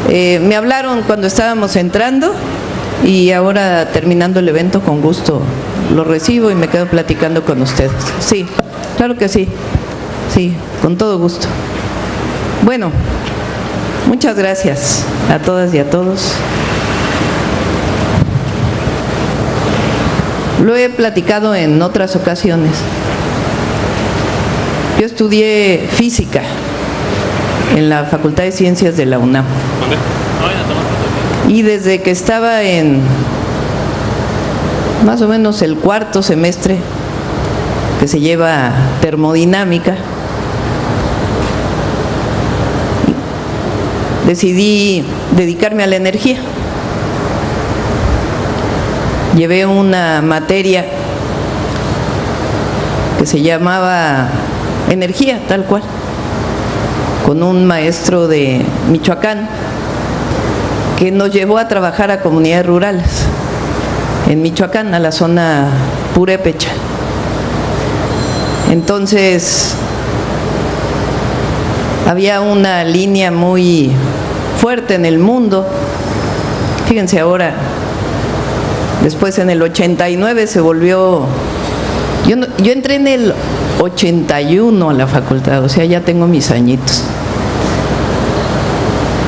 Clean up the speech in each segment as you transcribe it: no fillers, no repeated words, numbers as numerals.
Me hablaron cuando estábamos entrando y ahora terminando el evento con gusto lo recibo y me quedo platicando con ustedes. Sí, claro que sí, sí, con todo gusto. Bueno, muchas gracias a todas y a todos. Lo he platicado en otras ocasiones. Yo estudié física en la Facultad de Ciencias de la UNAM. Y desde que estaba en más o menos el cuarto semestre, que se lleva termodinámica, decidí dedicarme a la energía. Llevé una materia que se llamaba energía, tal cual, con un maestro de Michoacán que nos llevó a trabajar a comunidades rurales en Michoacán, a la zona purépecha. Entonces había una línea muy fuerte en el mundo. Fíjense ahora, después en el 89 se volvió, yo entré en el 81 a la facultad, o sea, ya tengo mis añitos.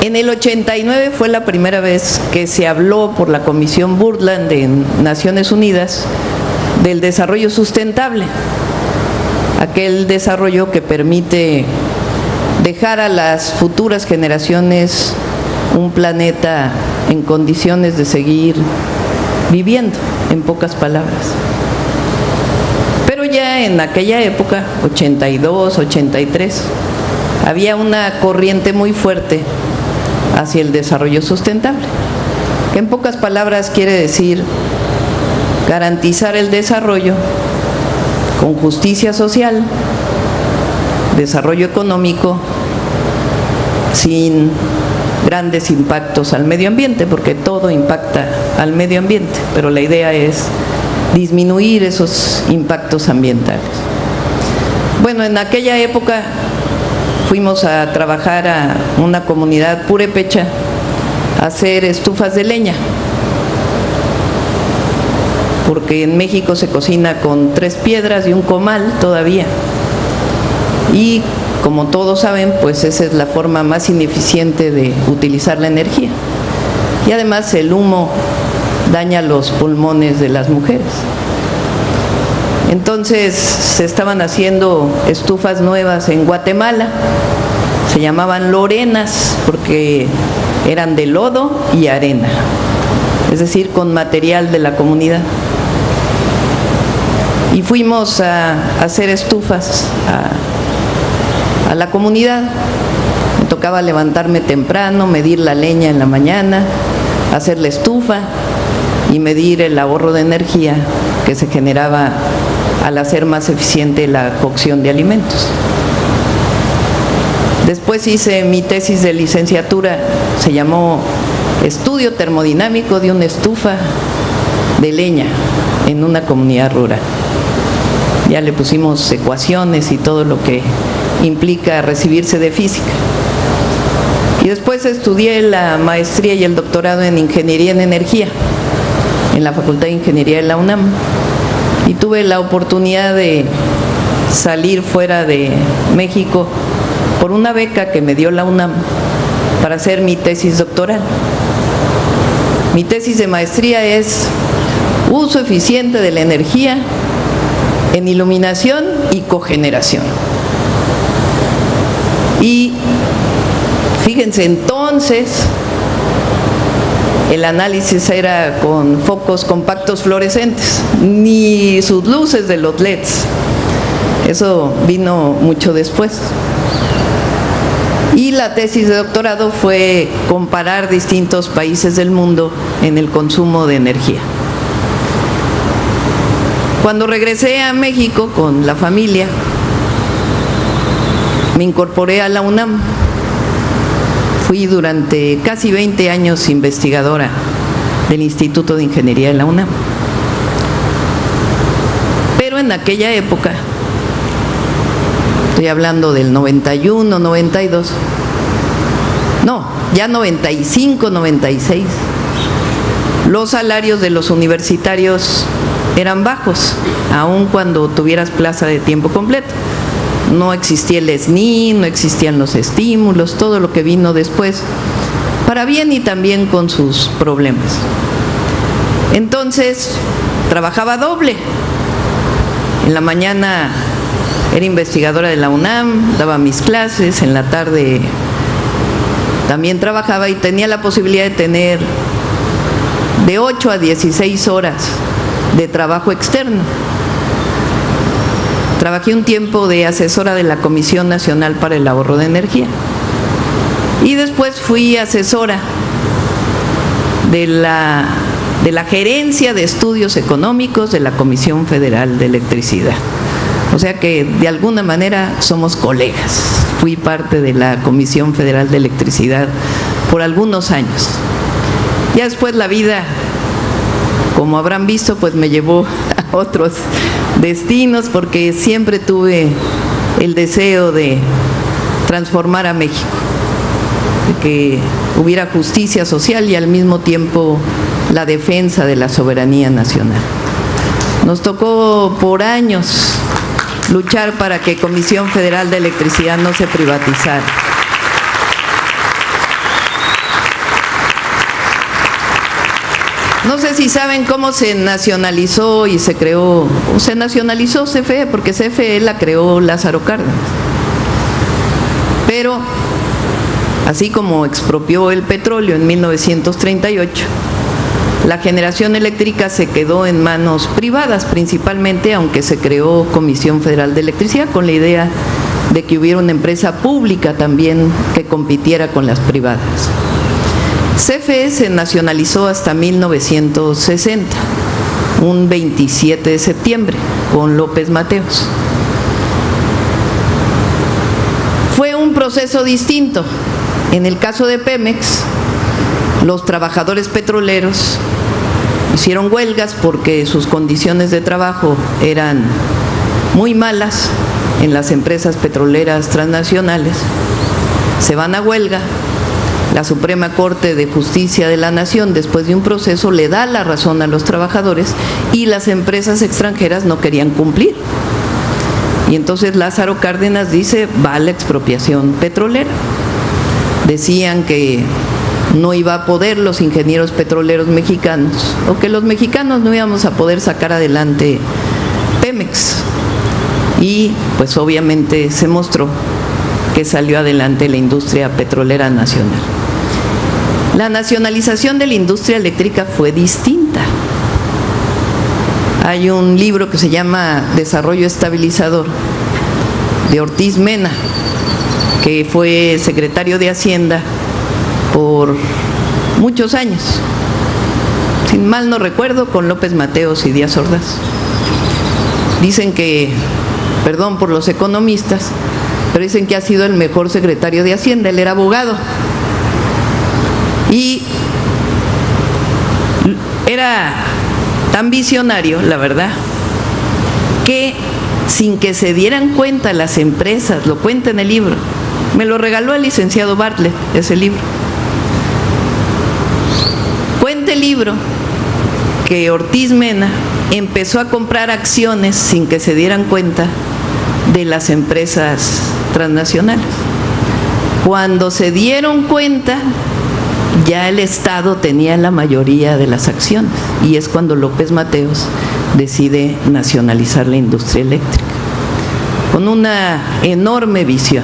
En el 89 fue la primera vez que se habló por la Comisión Brundtland de Naciones Unidas del desarrollo sustentable, aquel desarrollo que permite dejar a las futuras generaciones un planeta en condiciones de seguir viviendo, en pocas palabras. Pero ya en aquella época, 82, 83, había una corriente muy fuerte hacia el desarrollo sustentable, que en pocas palabras quiere decir garantizar el desarrollo con justicia social, desarrollo económico, sin grandes impactos al medio ambiente, porque todo impacta al medio ambiente, pero la idea es disminuir esos impactos ambientales. Bueno, en aquella época fuimos a trabajar a una comunidad purépecha a hacer estufas de leña, porque en México se cocina con 3 piedras y un comal todavía, y como todos saben, pues esa es la forma más ineficiente de utilizar la energía, y además el humo daña los pulmones de las mujeres. Entonces se estaban haciendo estufas nuevas en Guatemala, se llamaban Lorenas porque eran de lodo y arena, es decir, con material de la comunidad. Y fuimos a hacer estufas a la comunidad. Me tocaba levantarme temprano, medir la leña en la mañana, hacer la estufa y medir el ahorro de energía que se generaba al hacer más eficiente la cocción de alimentos. Después hice mi tesis de licenciatura, se llamó Estudio termodinámico de una estufa de leña en una comunidad rural. Ya le pusimos ecuaciones y todo lo que implica recibirse de física. Y después estudié la maestría y el doctorado en Ingeniería en Energía en la Facultad de Ingeniería de la UNAM. Y tuve la oportunidad de salir fuera de México por una beca que me dio la UNAM para hacer mi tesis doctoral. Mi tesis de maestría es uso eficiente de la energía en iluminación y cogeneración. Y fíjense, entonces el análisis era con focos compactos fluorescentes, ni sus luces de los LEDs. Eso vino mucho después. Y la tesis de doctorado fue comparar distintos países del mundo en el consumo de energía. Cuando regresé a México con la familia, me incorporé a la UNAM. Fui durante casi 20 años investigadora del Instituto de Ingeniería de la UNAM. Pero en aquella época, estoy hablando del 91, 92, no, ya 95, 96, los salarios de los universitarios eran bajos, aun cuando tuvieras plaza de tiempo completo. No existía el SNI, no existían los estímulos, todo lo que vino después, para bien y también con sus problemas. Entonces, trabajaba doble. En la mañana era investigadora de la UNAM, daba mis clases, en la tarde también trabajaba y tenía la posibilidad de tener de 8 a 16 horas de trabajo externo. Trabajé un tiempo de asesora de la Comisión Nacional para el Ahorro de Energía y después fui asesora de la Gerencia de Estudios Económicos de la Comisión Federal de Electricidad. O sea que de alguna manera somos colegas. Fui parte de la Comisión Federal de Electricidad por algunos años. Ya después la vida, como habrán visto, pues me llevó a otros destinos, porque siempre tuve el deseo de transformar a México, de que hubiera justicia social y al mismo tiempo la defensa de la soberanía nacional. Nos tocó por años luchar para que Comisión Federal de Electricidad no se privatizara. No sé si saben cómo se nacionalizó y se creó, o se nacionalizó CFE, porque CFE la creó Lázaro Cárdenas. Pero, así como expropió el petróleo en 1938, la generación eléctrica se quedó en manos privadas principalmente, aunque se creó Comisión Federal de Electricidad con la idea de que hubiera una empresa pública también que compitiera con las privadas. CFE se nacionalizó hasta 1960, un 27 de septiembre, con López Mateos. Fue un proceso distinto. En el caso de Pemex, los trabajadores petroleros hicieron huelgas porque sus condiciones de trabajo eran muy malas en las empresas petroleras transnacionales. Se van a huelga. La Suprema Corte de Justicia de la Nación, después de un proceso, le da la razón a los trabajadores y las empresas extranjeras no querían cumplir. Y entonces Lázaro Cárdenas dice, va la expropiación petrolera. Decían que no iba a poder los ingenieros petroleros mexicanos, o que los mexicanos no íbamos a poder sacar adelante Pemex. Y pues obviamente se mostró que salió adelante la industria petrolera nacional. La nacionalización de la industria eléctrica fue distinta. Hay un libro que se llama Desarrollo Estabilizador, de Ortiz Mena, que fue secretario de Hacienda por muchos años, sin mal no recuerdo, con López Mateos y Díaz Ordaz. Dicen que, perdón por los economistas, pero dicen que ha sido el mejor secretario de Hacienda. Él era abogado y era tan visionario, la verdad, que sin que se dieran cuenta las empresas, lo cuenta en el libro, me lo regaló el licenciado Bartlett, ese libro. Cuenta el libro que Ortiz Mena empezó a comprar acciones sin que se dieran cuenta de las empresas transnacionales. Cuando se dieron cuenta, ya el Estado tenía la mayoría de las acciones, y es cuando López Mateos decide nacionalizar la industria eléctrica, con una enorme visión.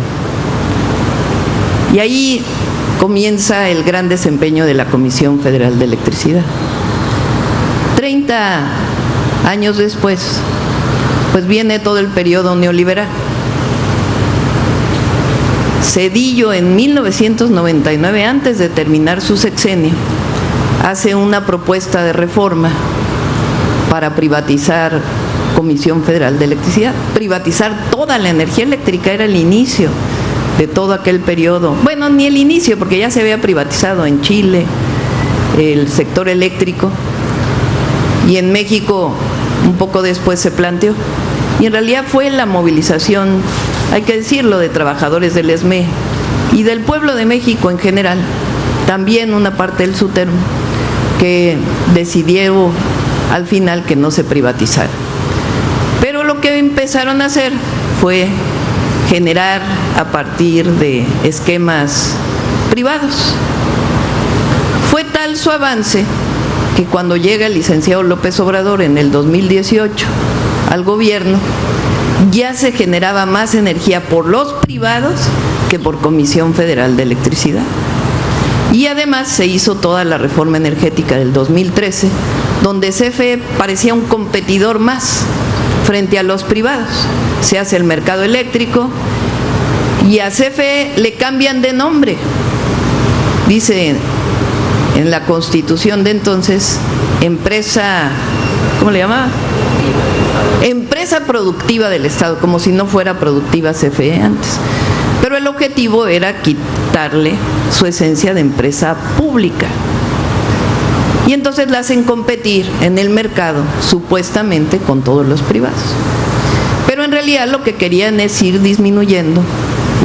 Y ahí comienza el gran desempeño de la Comisión Federal de Electricidad. 30 años después, pues viene todo el periodo neoliberal. Zedillo, en 1999, antes de terminar su sexenio, hace una propuesta de reforma para privatizar Comisión Federal de Electricidad. Privatizar toda la energía eléctrica era el inicio de todo aquel periodo. Bueno, ni el inicio, porque ya se había privatizado en Chile el sector eléctrico, y en México un poco después se planteó. Y en realidad fue la movilización, hay que decirlo, de trabajadores del SME y del pueblo de México en general, también una parte del SUTERM, que decidieron al final que no se privatizara. Pero lo que empezaron a hacer fue generar a partir de esquemas privados. Fue tal su avance que cuando llega el licenciado López Obrador en el 2018 al gobierno, ya se generaba más energía por los privados que por Comisión Federal de Electricidad. Y además se hizo toda la reforma energética del 2013, donde CFE parecía un competidor más frente a los privados. Se hace el mercado eléctrico y a CFE le cambian de nombre. Dice en la Constitución de entonces, empresa, ¿cómo le llamaba? Empresa productiva del Estado, como si no fuera productiva CFE antes. Pero el objetivo era quitarle su esencia de empresa pública. Y entonces la hacen competir en el mercado, supuestamente con todos los privados. Pero en realidad lo que querían es ir disminuyendo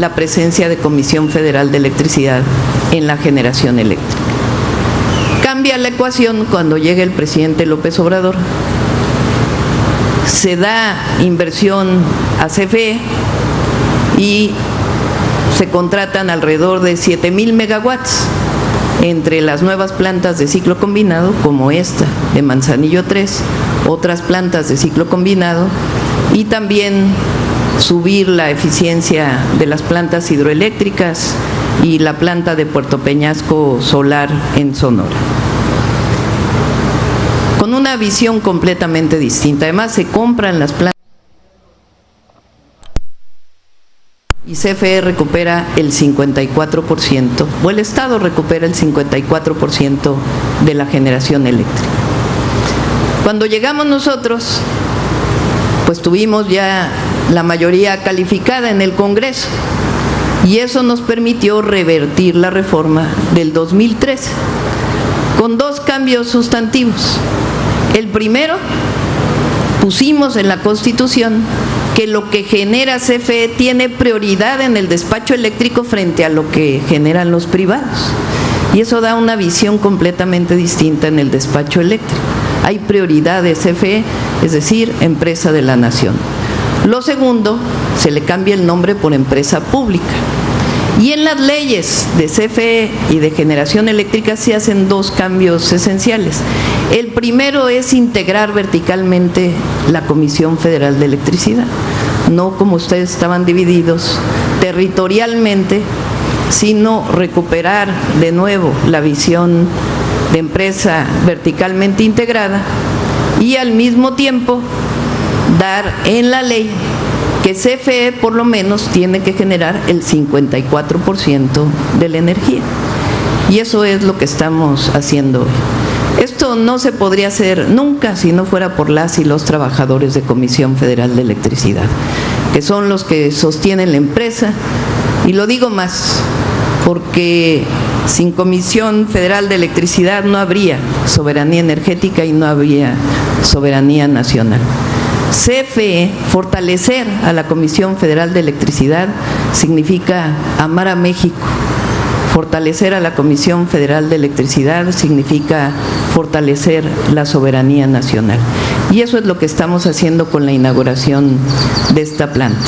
la presencia de Comisión Federal de Electricidad en la generación eléctrica. Cambia la ecuación cuando llega el presidente López Obrador. Se da inversión a CFE y se contratan alrededor de 7,000 megawatts entre las nuevas plantas de ciclo combinado, como esta de Manzanillo 3, otras plantas de ciclo combinado, y también subir la eficiencia de las plantas hidroeléctricas y la planta de Puerto Peñasco solar en Sonora. Con una visión completamente distinta. Además, se compran las plantas y CFE recupera el 54%, o el Estado recupera el 54% de la generación eléctrica. Cuando llegamos nosotros, pues tuvimos ya la mayoría calificada en el Congreso, y eso nos permitió revertir la reforma del 2013, con dos cambios sustantivos. El primero, pusimos en la Constitución que lo que genera CFE tiene prioridad en el despacho eléctrico frente a lo que generan los privados. Y eso da una visión completamente distinta en el despacho eléctrico. Hay prioridad de CFE, es decir, empresa de la nación. Lo segundo, se le cambia el nombre por empresa pública. Y en las leyes de CFE y de generación eléctrica se hacen dos cambios esenciales. El primero es integrar verticalmente la Comisión Federal de Electricidad, no como ustedes estaban divididos territorialmente, sino recuperar de nuevo la visión de empresa verticalmente integrada y al mismo tiempo dar en la ley que CFE por lo menos tiene que generar el 54% de la energía. Y eso es lo que estamos haciendo hoy. Esto no se podría hacer nunca si no fuera por las y los trabajadores de Comisión Federal de Electricidad, que son los que sostienen la empresa. Y lo digo más, porque sin Comisión Federal de Electricidad no habría soberanía energética y no habría soberanía nacional. CFE, fortalecer a la Comisión Federal de Electricidad significa amar a México. Fortalecer a la Comisión Federal de Electricidad significa fortalecer la soberanía nacional. Y eso es lo que estamos haciendo con la inauguración de esta planta.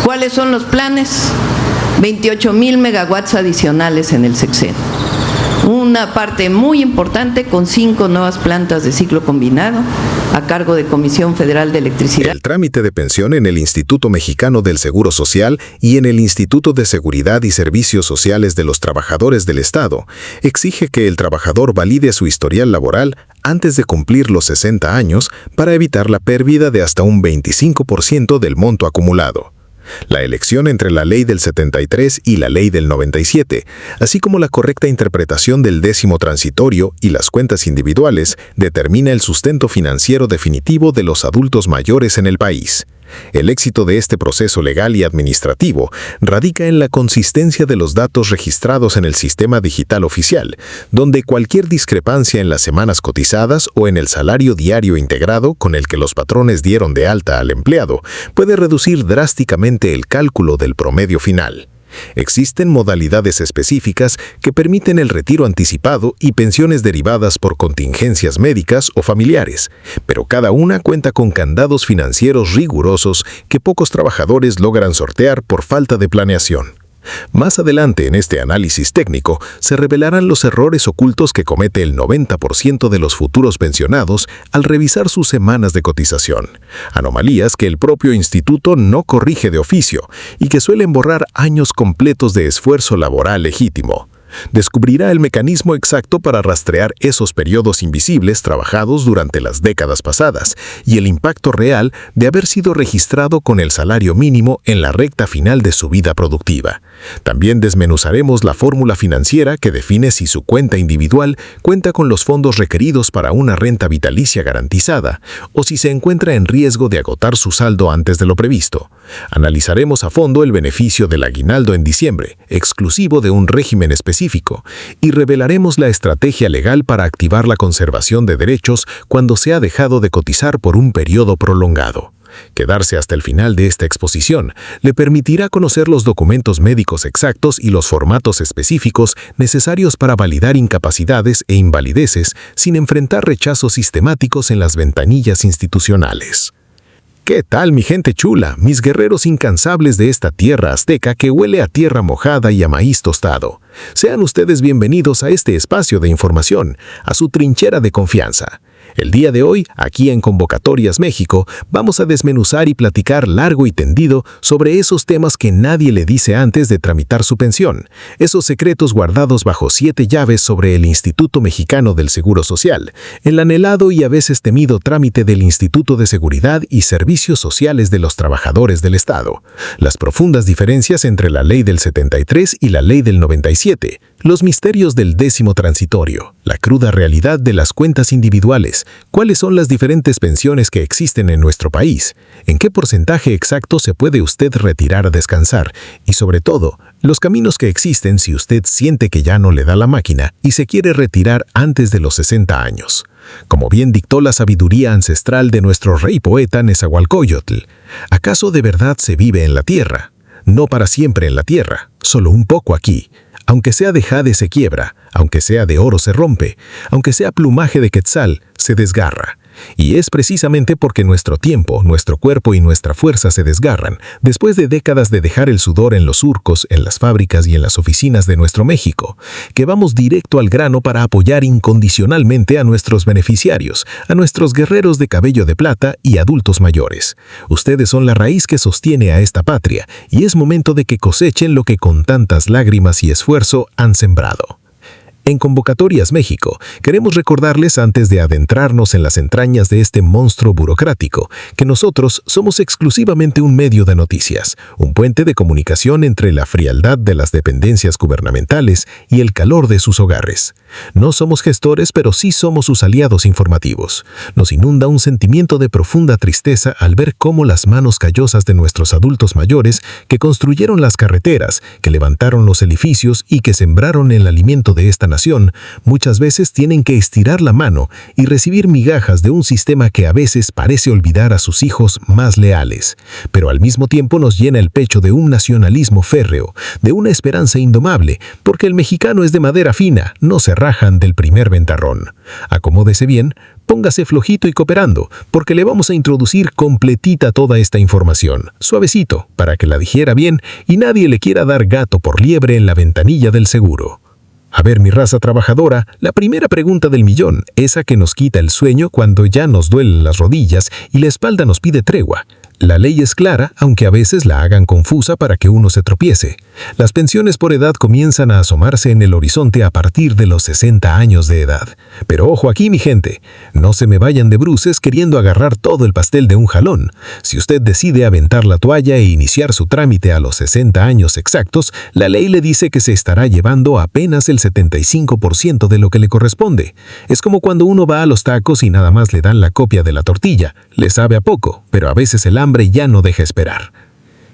¿Cuáles son los planes? 28,000 megawatts adicionales en el sexenio. Una parte muy importante con 5 nuevas plantas de ciclo combinado a cargo de Comisión Federal de Electricidad. El trámite de pensión en el Instituto Mexicano del Seguro Social y en el Instituto de Seguridad y Servicios Sociales de los Trabajadores del Estado exige que el trabajador valide su historial laboral antes de cumplir los 60 años para evitar la pérdida de hasta un 25% del monto acumulado. La elección entre la ley del 73 y la ley del 97, así como la correcta interpretación del 10º transitorio y las cuentas individuales, determina el sustento financiero definitivo de los adultos mayores en el país. El éxito de este proceso legal y administrativo radica en la consistencia de los datos registrados en el sistema digital oficial, donde cualquier discrepancia en las semanas cotizadas o en el salario diario integrado con el que los patrones dieron de alta al empleado puede reducir drásticamente el cálculo del promedio final. Existen modalidades específicas que permiten el retiro anticipado y pensiones derivadas por contingencias médicas o familiares, pero cada una cuenta con candados financieros rigurosos que pocos trabajadores logran sortear por falta de planeación. Más adelante en este análisis técnico se revelarán los errores ocultos que comete el 90% de los futuros pensionados al revisar sus semanas de cotización, anomalías que el propio instituto no corrige de oficio y que suelen borrar años completos de esfuerzo laboral legítimo. Descubrirá el mecanismo exacto para rastrear esos periodos invisibles trabajados durante las décadas pasadas y el impacto real de haber sido registrado con el salario mínimo en la recta final de su vida productiva. También desmenuzaremos la fórmula financiera que define si su cuenta individual cuenta con los fondos requeridos para una renta vitalicia garantizada o si se encuentra en riesgo de agotar su saldo antes de lo previsto. Analizaremos a fondo el beneficio del aguinaldo en diciembre, exclusivo de un régimen específico, y revelaremos la estrategia legal para activar la conservación de derechos cuando se ha dejado de cotizar por un periodo prolongado. Quedarse hasta el final de esta exposición le permitirá conocer los documentos médicos exactos y los formatos específicos necesarios para validar incapacidades e invalideces sin enfrentar rechazos sistemáticos en las ventanillas institucionales. ¿Qué tal, mi gente chula, mis guerreros incansables de esta tierra azteca que huele a tierra mojada y a maíz tostado? Sean ustedes bienvenidos a este espacio de información, a su trinchera de confianza. El día de hoy, aquí en Convocatorias México, vamos a desmenuzar y platicar largo y tendido sobre esos temas que nadie le dice antes de tramitar su pensión, esos secretos guardados bajo 7 llaves sobre el Instituto Mexicano del Seguro Social, el anhelado y a veces temido trámite del Instituto de Seguridad y Servicios Sociales de los Trabajadores del Estado, las profundas diferencias entre la Ley del 73 y la Ley del 97, los misterios del 10º transitorio, la cruda realidad de las cuentas individuales, cuáles son las diferentes pensiones que existen en nuestro país, en qué porcentaje exacto se puede usted retirar a descansar y, sobre todo, los caminos que existen si usted siente que ya no le da la máquina y se quiere retirar antes de los 60 años. Como bien dictó la sabiduría ancestral de nuestro rey poeta Nezahualcóyotl, ¿acaso de verdad se vive en la tierra? No para siempre en la tierra, solo un poco aquí. Aunque sea de jade se quiebra, aunque sea de oro se rompe, aunque sea plumaje de quetzal, se desgarra. Y es precisamente porque nuestro tiempo, nuestro cuerpo y nuestra fuerza se desgarran, después de décadas de dejar el sudor en los surcos, en las fábricas y en las oficinas de nuestro México, que vamos directo al grano para apoyar incondicionalmente a nuestros beneficiarios, a nuestros guerreros de cabello de plata y adultos mayores. Ustedes son la raíz que sostiene a esta patria, y es momento de que cosechen lo que con tantas lágrimas y esfuerzo han sembrado. En Convocatorias México, queremos recordarles antes de adentrarnos en las entrañas de este monstruo burocrático, que nosotros somos exclusivamente un medio de noticias, un puente de comunicación entre la frialdad de las dependencias gubernamentales y el calor de sus hogares. No somos gestores, pero sí somos sus aliados informativos. Nos inunda un sentimiento de profunda tristeza al ver cómo las manos callosas de nuestros adultos mayores que construyeron las carreteras, que levantaron los edificios y que sembraron el alimento de esta nación, muchas veces tienen que estirar la mano y recibir migajas de un sistema que a veces parece olvidar a sus hijos más leales, pero al mismo tiempo nos llena el pecho de un nacionalismo férreo, de una esperanza indomable, porque el mexicano es de madera fina, no se rajan del primer ventarrón. Acomódese bien, póngase flojito y cooperando, porque le vamos a introducir completita toda esta información, suavecito, para que la digiera bien y nadie le quiera dar gato por liebre en la ventanilla del seguro. A ver, mi raza trabajadora, la primera pregunta del millón, esa que nos quita el sueño cuando ya nos duelen las rodillas y la espalda nos pide tregua. La ley es clara, aunque a veces la hagan confusa para que uno se tropiece. Las pensiones por edad comienzan a asomarse en el horizonte a partir de los 60 años de edad. Pero ojo aquí, mi gente, no se me vayan de bruces queriendo agarrar todo el pastel de un jalón. Si usted decide aventar la toalla e iniciar su trámite a los 60 años exactos, la ley le dice que se estará llevando apenas el 75% de lo que le corresponde. Es como cuando uno va a los tacos y nada más le dan la copia de la tortilla. Le sabe a poco, pero a veces el hambre ya no deja esperar.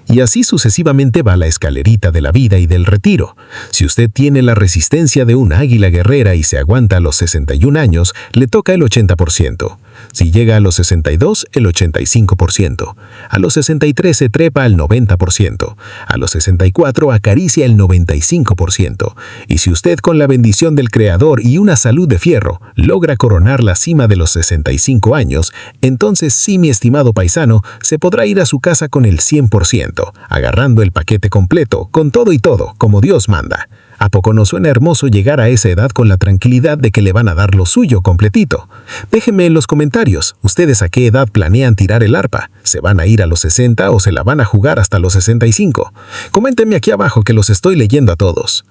Y así sucesivamente va la escalerita de la vida y del retiro. Si usted tiene la resistencia de un águila guerrera y se aguanta a los 61 años, le toca el 80%. Si llega a los 62, el 85%. A los 63 se trepa al 90%. A los 64 acaricia el 95%. Y si usted con la bendición del Creador y una salud de fierro logra coronar la cima de los 65 años, entonces sí, mi estimado paisano, se podrá ir a su casa con el 100%, agarrando el paquete completo, con todo y todo, como Dios manda. ¿A poco no suena hermoso llegar a esa edad con la tranquilidad de que le van a dar lo suyo completito? Déjenme en los comentarios, ¿ustedes a qué edad planean tirar el arpa? ¿Se van a ir a los 60 o se la van a jugar hasta los 65? Coméntenme aquí abajo que los estoy leyendo a todos.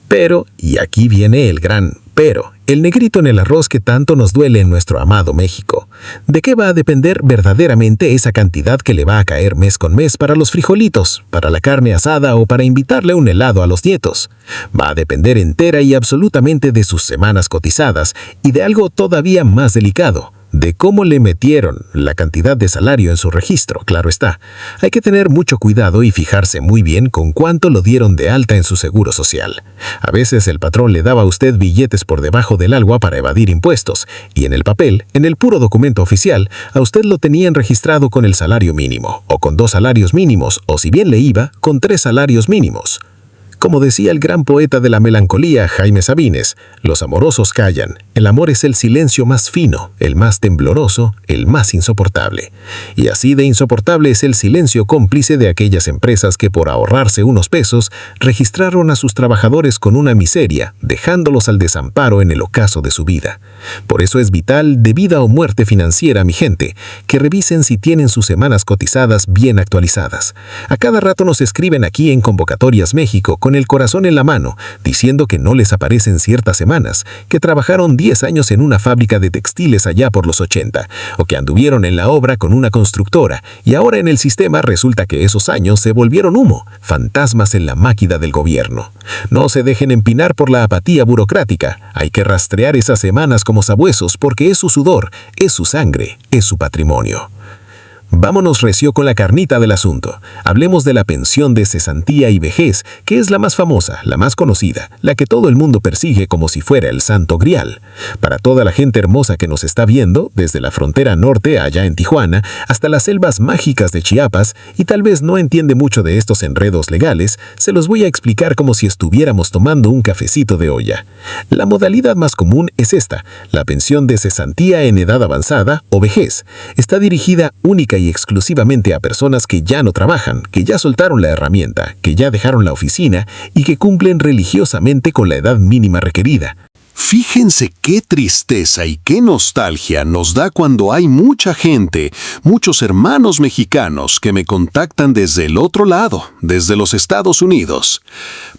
Pero, y aquí viene el gran pero, el negrito en el arroz que tanto nos duele en nuestro amado México. ¿De qué va a depender verdaderamente esa cantidad que le va a caer mes con mes para los frijolitos, para la carne asada o para invitarle un helado a los nietos? Va a depender entera y absolutamente de sus semanas cotizadas y de algo todavía más delicado, de cómo le metieron la cantidad de salario en su registro, claro está. Hay que tener mucho cuidado y fijarse muy bien con cuánto lo dieron de alta en su seguro social. A veces el patrón le daba a usted billetes por debajo del agua para evadir impuestos, y en el papel, en el puro documento oficial, a usted lo tenían registrado con el salario mínimo, o con 2 salarios mínimos, o si bien le iba, con 3 salarios mínimos. Como decía el gran poeta de la melancolía, Jaime Sabines, los amorosos callan. El amor es el silencio más fino, el más tembloroso, el más insoportable. Y así de insoportable es el silencio cómplice de aquellas empresas que por ahorrarse unos pesos, registraron a sus trabajadores con una miseria, dejándolos al desamparo en el ocaso de su vida. Por eso es vital, de vida o muerte financiera, mi gente, que revisen si tienen sus semanas cotizadas bien actualizadas. A cada rato nos escriben aquí en Convocatorias México con el corazón en la mano, diciendo que no les aparecen ciertas semanas, que trabajaron 10 años en una fábrica de textiles allá por los 80, o que anduvieron en la obra con una constructora, y ahora en el sistema resulta que esos años se volvieron humo, fantasmas en la máquina del gobierno. No se dejen empinar por la apatía burocrática, hay que rastrear esas semanas como sabuesos porque es su sudor, es su sangre, es su patrimonio. Vámonos recio con la carnita del asunto. Hablemos de la pensión de cesantía y vejez, que es la más famosa, la más conocida, la que todo el mundo persigue como si fuera el santo grial. Para toda la gente hermosa que nos está viendo, desde la frontera norte allá en Tijuana, hasta las selvas mágicas de Chiapas, y tal vez no entiende mucho de estos enredos legales, se los voy a explicar como si estuviéramos tomando un cafecito de olla. La modalidad más común es esta, la pensión de cesantía en edad avanzada o vejez. Está dirigida única y exclusivamente a personas que ya no trabajan, que ya soltaron la herramienta, que ya dejaron la oficina y que cumplen religiosamente con la edad mínima requerida. Fíjense qué tristeza y qué nostalgia nos da cuando hay mucha gente, muchos hermanos mexicanos que me contactan desde el otro lado, desde los Estados Unidos.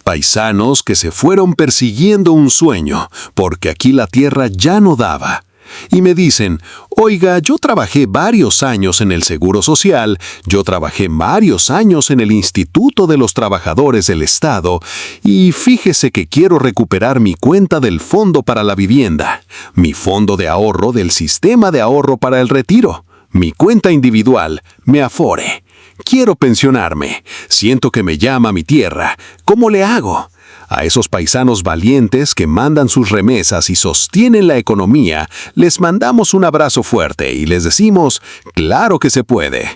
Paisanos que se fueron persiguiendo un sueño, porque aquí la tierra ya no daba. Y me dicen, oiga, yo trabajé varios años en el Seguro Social, yo trabajé varios años en el Instituto de los Trabajadores del Estado, y fíjese que quiero recuperar mi cuenta del Fondo para la Vivienda, mi fondo de ahorro del Sistema de Ahorro para el Retiro, mi cuenta individual, mi Afore. Quiero pensionarme, siento que me llama mi tierra, ¿cómo le hago? A esos paisanos valientes que mandan sus remesas y sostienen la economía, les mandamos un abrazo fuerte y les decimos, claro que se puede.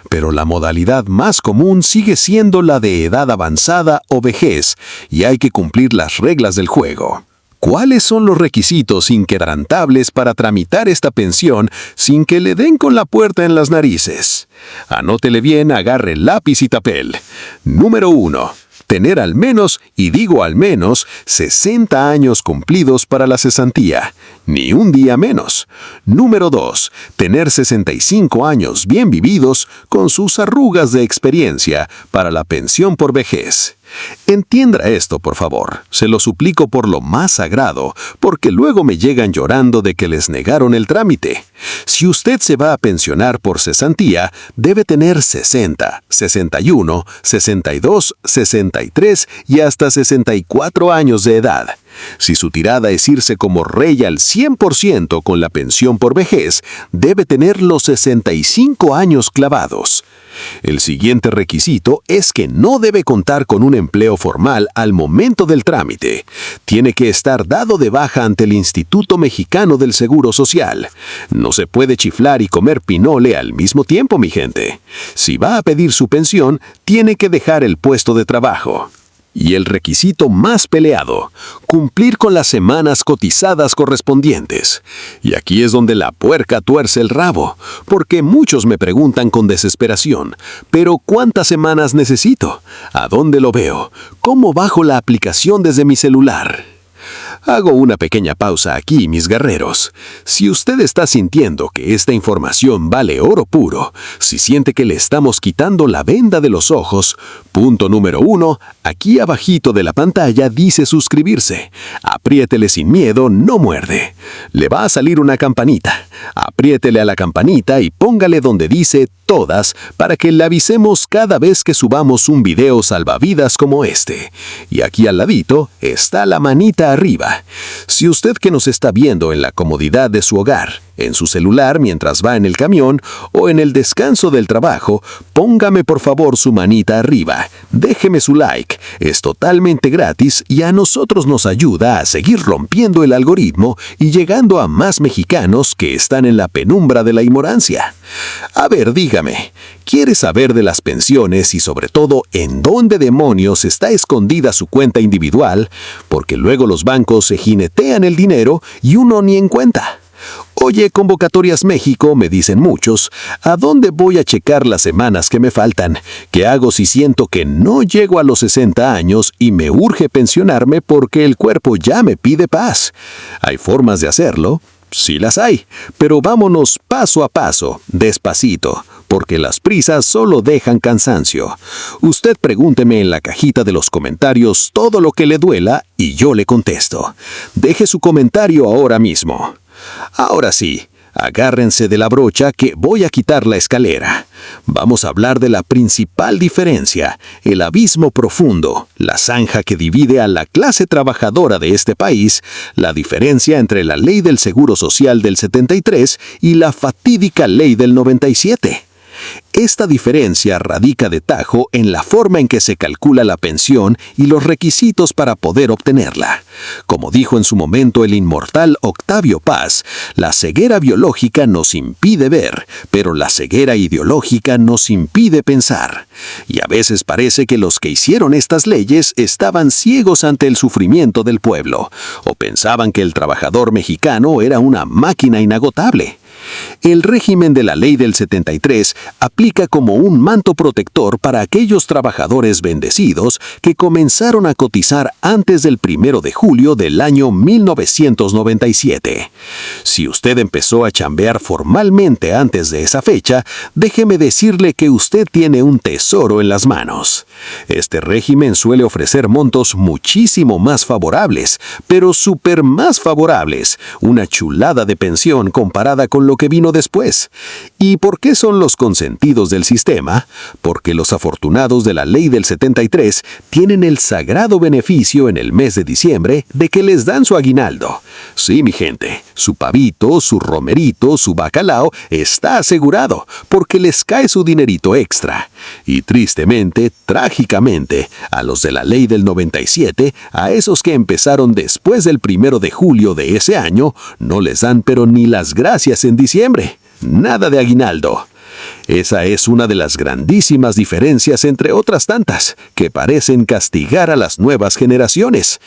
Pero la modalidad más común sigue siendo la de edad avanzada o vejez, y hay que cumplir las reglas del juego. ¿Cuáles son los requisitos inquebrantables para tramitar esta pensión sin que le den con la puerta en las narices? Anótele bien, agarre lápiz y papel. Número 1. Tener al menos, y digo al menos, 60 años cumplidos para la cesantía, ni un día menos. Número 2. Tener 65 años bien vividos con sus arrugas de experiencia para la pensión por vejez. Entienda esto, por favor. Se lo suplico por lo más sagrado, porque luego me llegan llorando de que les negaron el trámite. Si usted se va a pensionar por cesantía, debe tener 60, 61, 62, 63 y hasta 64 años de edad. Si su tirada es irse como rey al 100% con la pensión por vejez, debe tener los 65 años clavados. El siguiente requisito es que no debe contar con un empleo formal al momento del trámite. Tiene que estar dado de baja ante el Instituto Mexicano del Seguro Social. No se puede chiflar y comer pinole al mismo tiempo, mi gente. Si va a pedir su pensión, tiene que dejar el puesto de trabajo. Y el requisito más peleado, cumplir con las semanas cotizadas correspondientes. Y aquí es donde la puerca tuerce el rabo, porque muchos me preguntan con desesperación, ¿pero cuántas semanas necesito? ¿A dónde lo veo? ¿Cómo bajo la aplicación desde mi celular? Hago una pequeña pausa aquí, mis guerreros. Si usted está sintiendo que esta información vale oro puro, si siente que le estamos quitando la venda de los ojos, punto número 1, aquí abajito de la pantalla dice suscribirse. Apriétele sin miedo, no muerde. Le va a salir una campanita. Apriétele a la campanita y póngale donde dice todas para que le avisemos cada vez que subamos un video salvavidas como este. Y aquí al ladito está la manita arriba. Si usted que nos está viendo en la comodidad de su hogar, en su celular mientras va en el camión o en el descanso del trabajo, póngame por favor su manita arriba, déjeme su like, es totalmente gratis y a nosotros nos ayuda a seguir rompiendo el algoritmo y llegando a más mexicanos que están en la penumbra de la ignorancia. A ver, dígame, ¿quiere saber de las pensiones y sobre todo en dónde demonios está escondida su cuenta individual? Porque luego los bancos se jinetean el dinero y uno ni en cuenta. Oye, Convocatorias México, me dicen muchos, ¿a dónde voy a checar las semanas que me faltan? ¿Qué hago si siento que no llego a los 60 años y me urge pensionarme porque el cuerpo ya me pide paz? ¿Hay formas de hacerlo? Sí las hay, pero vámonos paso a paso, despacito, porque las prisas solo dejan cansancio. Usted pregúnteme en la cajita de los comentarios todo lo que le duela y yo le contesto. Deje su comentario ahora mismo. Ahora sí, agárrense de la brocha que voy a quitar la escalera. Vamos a hablar de la principal diferencia, el abismo profundo, la zanja que divide a la clase trabajadora de este país, la diferencia entre la Ley del Seguro Social del 73 y la fatídica Ley del 97. Esta diferencia radica de tajo en la forma en que se calcula la pensión y los requisitos para poder obtenerla. Como dijo en su momento el inmortal Octavio Paz, la ceguera biológica nos impide ver, pero la ceguera ideológica nos impide pensar. Y a veces parece que los que hicieron estas leyes estaban ciegos ante el sufrimiento del pueblo, o pensaban que el trabajador mexicano era una máquina inagotable. El régimen de la Ley del 73 aplica como un manto protector para aquellos trabajadores bendecidos que comenzaron a cotizar antes del 1 de julio del año 1997. Si usted empezó a chambear formalmente antes de esa fecha, déjeme decirle que usted tiene un tesoro en las manos. Este régimen suele ofrecer montos muchísimo más favorables, pero súper más favorables, una chulada de pensión comparada con lo que vino después. ¿Y por qué son los consentidos del sistema? Porque los afortunados de la Ley del 73 tienen el sagrado beneficio en el mes de diciembre de que les dan su aguinaldo. Sí, mi gente, su pavito, su romerito, su bacalao está asegurado porque les cae su dinerito extra. Y tristemente, trágicamente, a los de la Ley del 97, a esos que empezaron después del 1 de julio de ese año, no les dan pero ni las gracias en diciembre. Nada de aguinaldo. Esa es una de las grandísimas diferencias entre otras tantas que parecen castigar a las nuevas generaciones.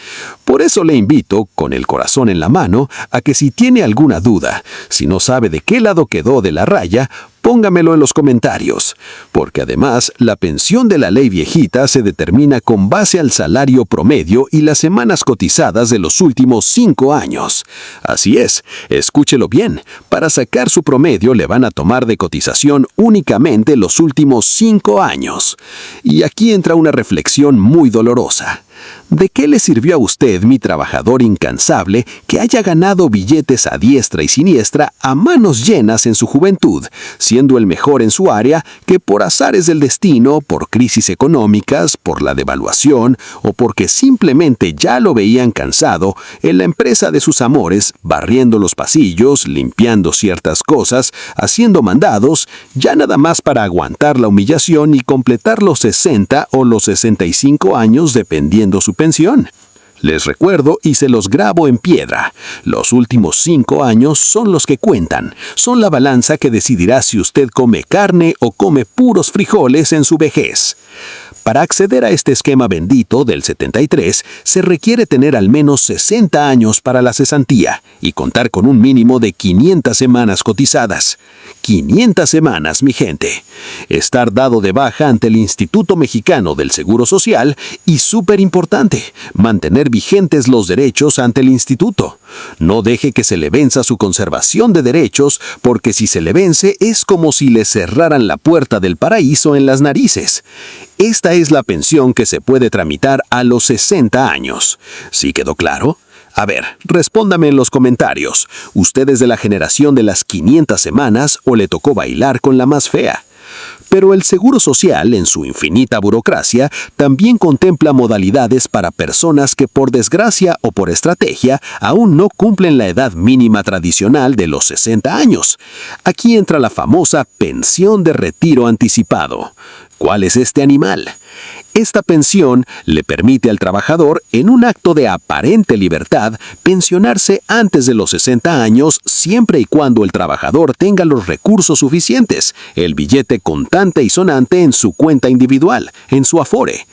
Por eso le invito, con el corazón en la mano, a que si tiene alguna duda, si no sabe de qué lado quedó de la raya, póngamelo en los comentarios, porque además la pensión de la ley viejita se determina con base al salario promedio y las semanas cotizadas de los últimos 5 años. Así es, escúchelo bien, para sacar su promedio le van a tomar de cotización únicamente los últimos 5 años. Y aquí entra una reflexión muy dolorosa. ¿De qué le sirvió a usted, mi trabajador incansable, que haya ganado billetes a diestra y siniestra a manos llenas en su juventud, siendo el mejor en su área, que por azares del destino, por crisis económicas, por la devaluación o porque simplemente ya lo veían cansado, en la empresa de sus amores, barriendo los pasillos, limpiando ciertas cosas, haciendo mandados, ya nada más para aguantar la humillación y completar los 60 o los 65 años dependiendo su pensión? Les recuerdo y se los grabo en piedra. Los últimos 5 años son los que cuentan. Son la balanza que decidirá si usted come carne o come puros frijoles en su vejez. Para acceder a este esquema bendito del 73, se requiere tener al menos 60 años para la cesantía y contar con un mínimo de 500 semanas cotizadas. 500 semanas, mi gente. Estar dado de baja ante el Instituto Mexicano del Seguro Social y, súper importante, mantener vigentes los derechos ante el instituto. No deje que se le venza su conservación de derechos, porque si se le vence es como si le cerraran la puerta del paraíso en las narices. Esta es la pensión que se puede tramitar a los 60 años. ¿Sí quedó claro? A ver, respóndame en los comentarios. ¿Usted es de la generación de las 500 semanas o le tocó bailar con la más fea? Pero el Seguro Social, en su infinita burocracia, también contempla modalidades para personas que por desgracia o por estrategia aún no cumplen la edad mínima tradicional de los 60 años. Aquí entra la famosa pensión de retiro anticipado. ¿Cuál es este animal? Esta pensión le permite al trabajador, en un acto de aparente libertad, pensionarse antes de los 60 años siempre y cuando el trabajador tenga los recursos suficientes, el billete contante y sonante en su cuenta individual, en su Afore.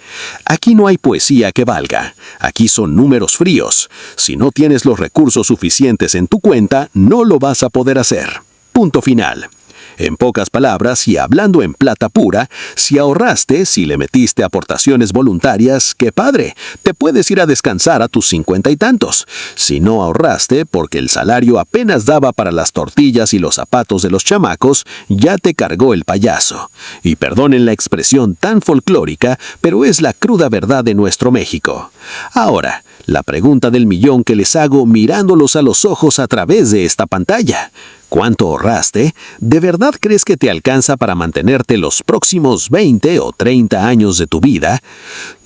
Aquí no hay poesía que valga. Aquí son números fríos. Si no tienes los recursos suficientes en tu cuenta, no lo vas a poder hacer. Punto final. En pocas palabras y hablando en plata pura, si ahorraste, si le metiste aportaciones voluntarias, ¡qué padre! Te puedes ir a descansar a tus 50 y tantos. Si no ahorraste, porque el salario apenas daba para las tortillas y los zapatos de los chamacos, ya te cargó el payaso. Y perdonen la expresión tan folclórica, pero es la cruda verdad de nuestro México. Ahora, la pregunta del millón que les hago mirándolos a los ojos a través de esta pantalla. ¿Cuánto ahorraste? ¿De verdad crees que te alcanza para mantenerte los próximos 20 o 30 años de tu vida?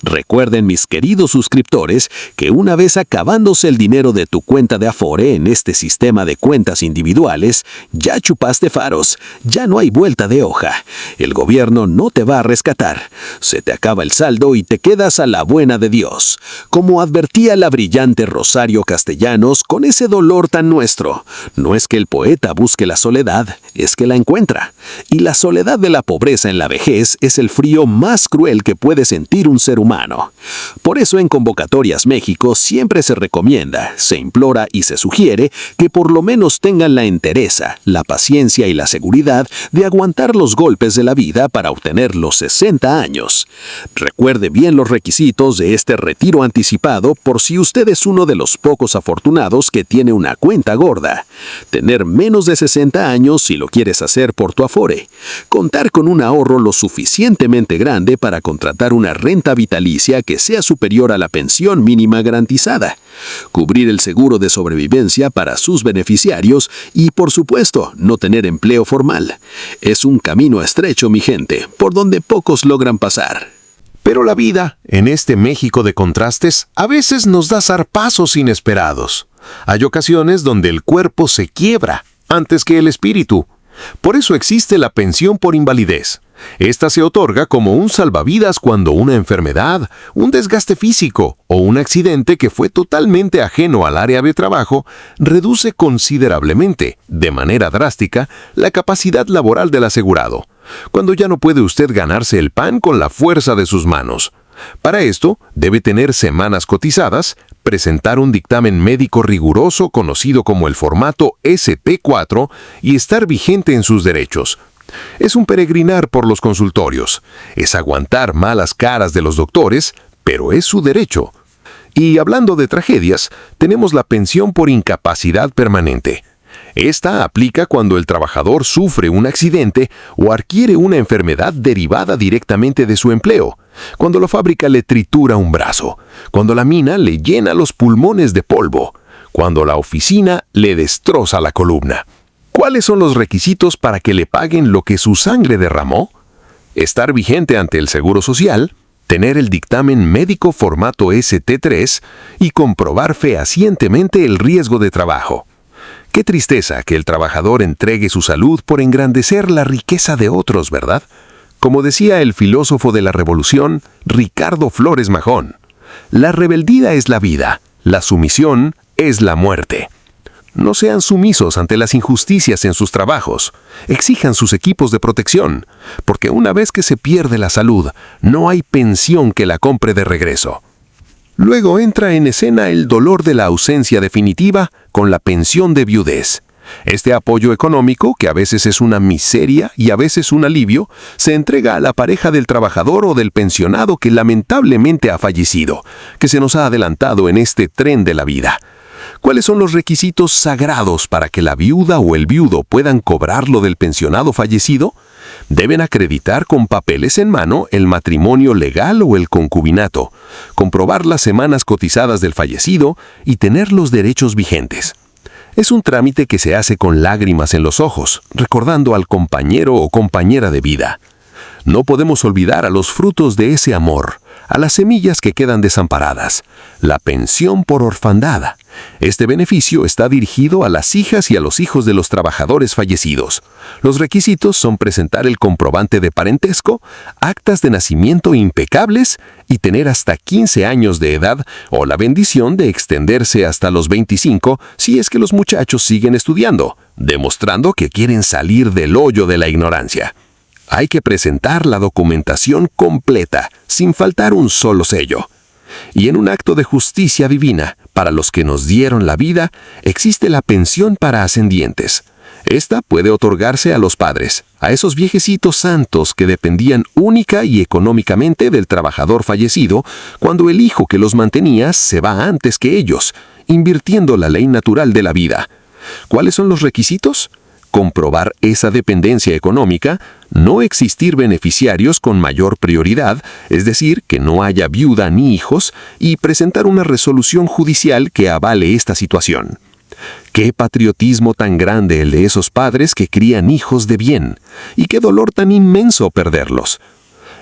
Recuerden, mis queridos suscriptores, que una vez acabándose el dinero de tu cuenta de Afore en este sistema de cuentas individuales, ya chupaste faros, ya no hay vuelta de hoja. El gobierno no te va a rescatar. Se te acaba el saldo y te quedas a la buena de Dios. Como advertía la brillante Rosario Castellanos con ese dolor tan nuestro, no es que el poeta busque la soledad, es que la encuentra. Y la soledad de la pobreza en la vejez es el frío más cruel que puede sentir un ser humano. Por eso en Convocatorias México siempre se recomienda, se implora y se sugiere que por lo menos tengan la entereza, la paciencia y la seguridad de aguantar los golpes de la vida para obtener los 60 años. Recuerde bien los requisitos de este retiro anticipado por si usted es uno de los pocos afortunados que tiene una cuenta gorda. Tener menos de 60 años si lo quieres hacer por tu Afore. Contar con un ahorro lo suficientemente grande para contratar una renta vitalicia que sea superior a la pensión mínima garantizada. Cubrir el seguro de sobrevivencia para sus beneficiarios y, por supuesto, no tener empleo formal. Es un camino estrecho, mi gente, por donde pocos logran pasar. Pero la vida, en este México de contrastes, a veces nos da zarpazos inesperados. Hay ocasiones donde el cuerpo se quiebra antes que el espíritu. Por eso existe la pensión por invalidez. Esta se otorga como un salvavidas cuando una enfermedad, un desgaste físico o un accidente que fue totalmente ajeno al área de trabajo reduce considerablemente, de manera drástica, la capacidad laboral del asegurado, cuando ya no puede usted ganarse el pan con la fuerza de sus manos. Para esto, debe tener semanas cotizadas, presentar un dictamen médico riguroso conocido como el formato SP4 y estar vigente en sus derechos. Es un peregrinar por los consultorios, es aguantar malas caras de los doctores, pero es su derecho. Y hablando de tragedias, tenemos la pensión por incapacidad permanente. Esta aplica cuando el trabajador sufre un accidente o adquiere una enfermedad derivada directamente de su empleo, cuando la fábrica le tritura un brazo, cuando la mina le llena los pulmones de polvo, cuando la oficina le destroza la columna. ¿Cuáles son los requisitos para que le paguen lo que su sangre derramó? Estar vigente ante el Seguro Social, tener el dictamen médico formato ST3 y comprobar fehacientemente el riesgo de trabajo. Qué tristeza que el trabajador entregue su salud por engrandecer la riqueza de otros, ¿verdad? Como decía el filósofo de la Revolución, Ricardo Flores Magón, la rebeldía es la vida, la sumisión es la muerte. No sean sumisos ante las injusticias en sus trabajos. Exijan sus equipos de protección, porque una vez que se pierde la salud, no hay pensión que la compre de regreso. Luego entra en escena el dolor de la ausencia definitiva con la pensión de viudez. Este apoyo económico, que a veces es una miseria y a veces un alivio, se entrega a la pareja del trabajador o del pensionado que lamentablemente ha fallecido, que se nos ha adelantado en este tren de la vida. ¿Cuáles son los requisitos sagrados para que la viuda o el viudo puedan cobrarlo del pensionado fallecido? Deben acreditar con papeles en mano el matrimonio legal o el concubinato, comprobar las semanas cotizadas del fallecido y tener los derechos vigentes. Es un trámite que se hace con lágrimas en los ojos, recordando al compañero o compañera de vida. No podemos olvidar a los frutos de ese amor, a las semillas que quedan desamparadas, la pensión por orfandad. Este beneficio está dirigido a las hijas y a los hijos de los trabajadores fallecidos. Los requisitos son presentar el comprobante de parentesco, actas de nacimiento impecables y tener hasta 15 años de edad o la bendición de extenderse hasta los 25 si es que los muchachos siguen estudiando, demostrando que quieren salir del hoyo de la ignorancia. Hay que presentar la documentación completa, sin faltar un solo sello. Y en un acto de justicia divina, para los que nos dieron la vida, existe la pensión para ascendientes. Esta puede otorgarse a los padres, a esos viejecitos santos que dependían única y económicamente del trabajador fallecido, cuando el hijo que los mantenía se va antes que ellos, invirtiendo la ley natural de la vida. ¿Cuáles son los requisitos? Comprobar esa dependencia económica, no existir beneficiarios con mayor prioridad, es decir, que no haya viuda ni hijos, y presentar una resolución judicial que avale esta situación. Qué patriotismo tan grande el de esos padres que crían hijos de bien, y qué dolor tan inmenso perderlos.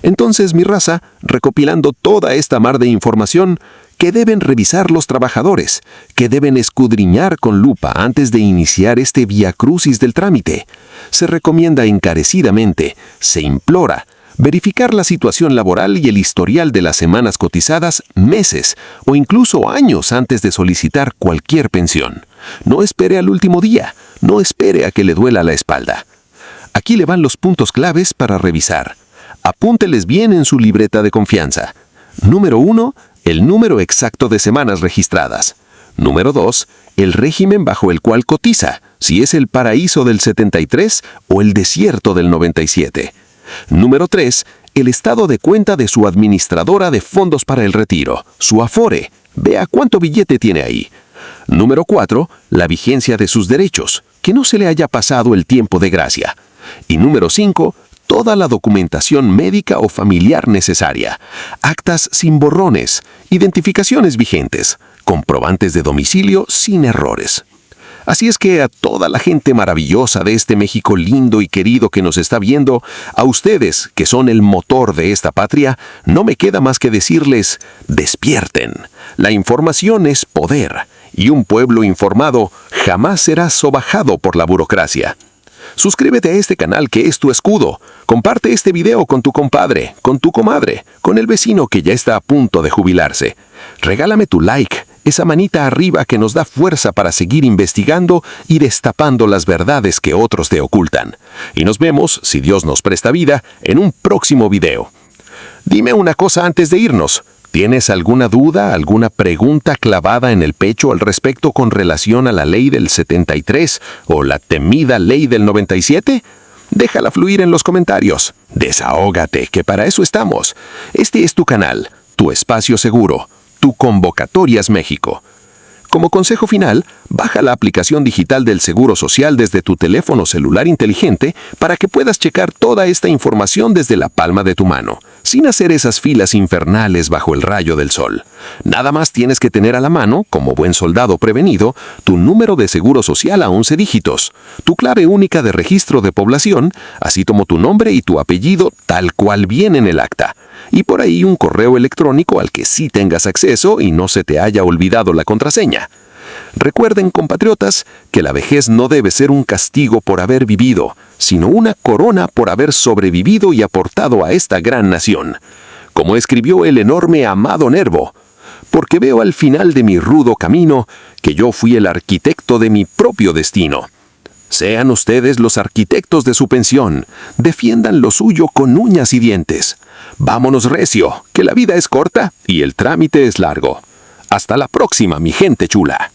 Entonces, mi raza, recopilando toda esta mar de información, ¿qué deben revisar los trabajadores? ¿Qué deben escudriñar con lupa antes de iniciar este viacrucis del trámite? Se recomienda encarecidamente, se implora, verificar la situación laboral y el historial de las semanas cotizadas meses o incluso años antes de solicitar cualquier pensión. No espere al último día, no espere a que le duela la espalda. Aquí le van los puntos claves para revisar. Apúnteles bien en su libreta de confianza. Número 1. El número exacto de semanas registradas. Número 2. El régimen bajo el cual cotiza, si es el paraíso del 73 o el desierto del 97. Número 3. El estado de cuenta de su administradora de fondos para el retiro, su Afore. Vea cuánto billete tiene ahí. Número 4. La vigencia de sus derechos, que no se le haya pasado el tiempo de gracia. Y número 5. Toda la documentación médica o familiar necesaria, actas sin borrones, identificaciones vigentes, comprobantes de domicilio sin errores. Así es que a toda la gente maravillosa de este México lindo y querido que nos está viendo, a ustedes, que son el motor de esta patria, no me queda más que decirles, despierten. La información es poder, y un pueblo informado jamás será sobajado por la burocracia. Suscríbete a este canal que es tu escudo. Comparte este video con tu compadre, con tu comadre, con el vecino que ya está a punto de jubilarse. Regálame tu like, esa manita arriba que nos da fuerza para seguir investigando y destapando las verdades que otros te ocultan. Y nos vemos, si Dios nos presta vida, en un próximo video. Dime una cosa antes de irnos. ¿Tienes alguna duda, alguna pregunta clavada en el pecho al respecto con relación a la ley del 73 o la temida ley del 97? Déjala fluir en los comentarios. Desahógate, que para eso estamos. Este es tu canal, tu espacio seguro, tu Convocatorias México. Como consejo final, baja la aplicación digital del Seguro Social desde tu teléfono celular inteligente para que puedas checar toda esta información desde la palma de tu mano, sin hacer esas filas infernales bajo el rayo del sol. Nada más tienes que tener a la mano, como buen soldado prevenido, tu número de seguro social a 11 dígitos, tu clave única de registro de población, así como tu nombre y tu apellido tal cual viene en el acta, y por ahí un correo electrónico al que sí tengas acceso y no se te haya olvidado la contraseña. Recuerden, compatriotas, que la vejez no debe ser un castigo por haber vivido, sino una corona por haber sobrevivido y aportado a esta gran nación. Como escribió el enorme Amado Nervo, porque veo al final de mi rudo camino que yo fui el arquitecto de mi propio destino. Sean ustedes los arquitectos de su pensión, defiendan lo suyo con uñas y dientes. Vámonos recio, que la vida es corta y el trámite es largo. Hasta la próxima, mi gente chula.